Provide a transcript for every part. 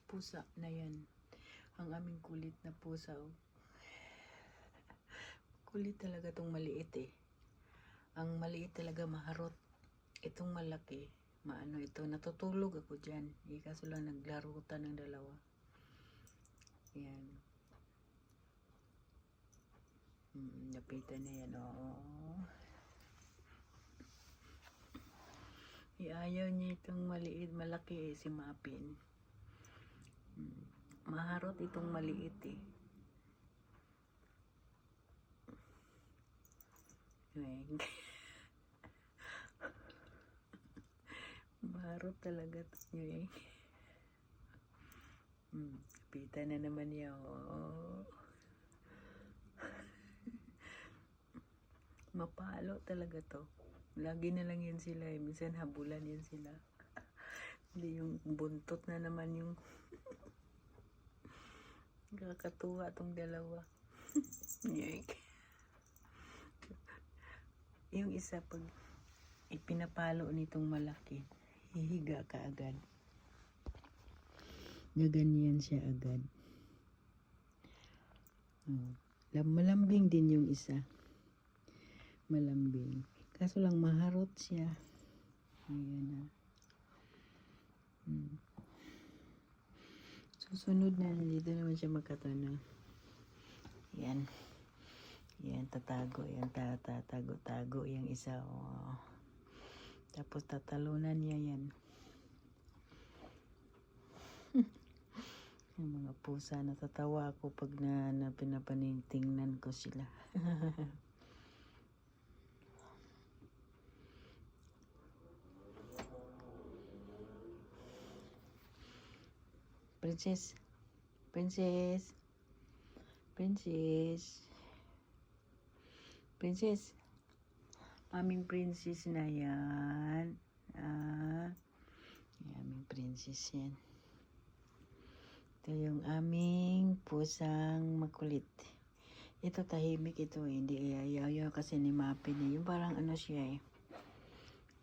pusa na yan. Ang aming kulit na pusa. Oh. Kulit talaga tong maliit eh. Ang maliit talaga maharot. Itong malaki, maano ito, natutulog ako dyan. Kaso lang naglarutan ng dalawa. Yan. Napitan na yan, oo. Ayaw niya itong maliit, malaki eh, si Mapin. Maharot itong maliit eh. Maharot talaga ito eh. Pita na naman niya. Oh. Mapalo talaga to. Lagi na lang yan sila eh. Minsan habulan yan sila. Hindi yung buntot na naman yung kakatuwa tong dalawa. Yung isa pag ipinapalo nitong malaki, hihiga ka agad. Gaganyan siya agad. Malambing din yung isa. Malambing. Kaso lang maharot siya. Ayan na. Susunod na, dito naman siya magkatano. Yan. Yan, tatago. Yan, tatago-tago yung isa. Oh. Tapos tatalunan niya yan. Yung mga pusa, natatawa ako pag pinapanintingnan ko sila. Princess. Princess. Princess. Princess. Aming princess na yan. Aming princess yan. Ito yung aming pusang makulit. Ito tahimik ito eh. Hindi ayaw kasi ni Mapin eh. Yung parang ano siya eh.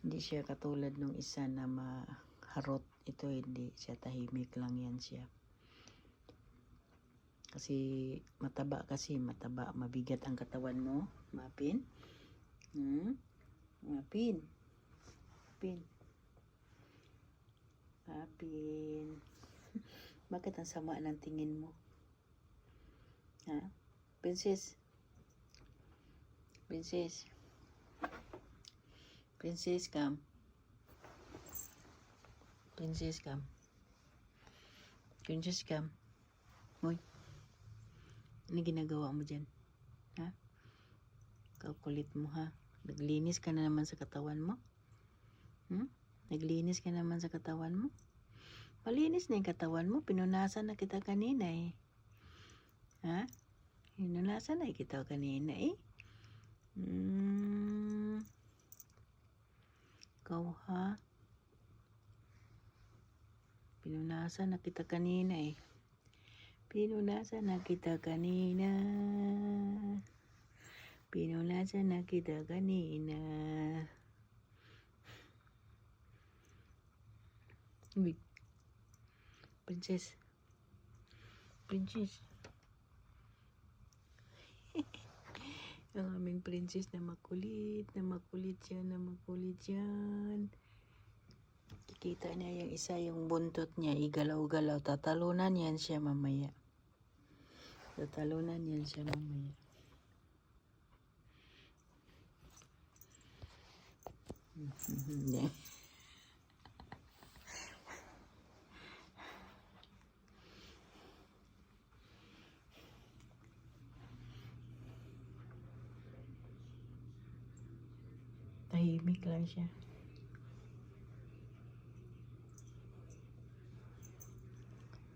Hindi siya katulad nung isa na maharot. Ito hindi siya, tahimik lang yan siya. Kasi mataba, mabigat ang katawan mo, Mapin. Mapin. Mapin. Mapin. Bakit ang sama ng tingin mo? Ha? Princess. Princess. Princess, come. Princess, come. Princess, come. Hoy. Ano ginagawa mo dyan? Ha? Kaukulit mo ha? Naglinis ka na naman sa katawan mo? Naglinis ka naman sa katawan mo? Malinis na yung katawan mo. Pinunasan na kita kanina eh. Ha? Pinunasan na kita kanina eh. Ikaw ha? Pinunasan na kita kanina eh. Pinunasan na kita kanina. Pinunasan na kita kanina. Wait. Princess. Princess. Ang aming princess na makulit yan. Kikita niya yung isa, yung buntot niya, igalaw-galaw. Tatalunan yan siya mamaya. Tahimik lang siya.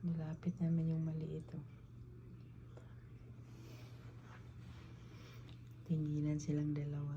Nilapit namin yung maliit. Tinginan silang dalawa.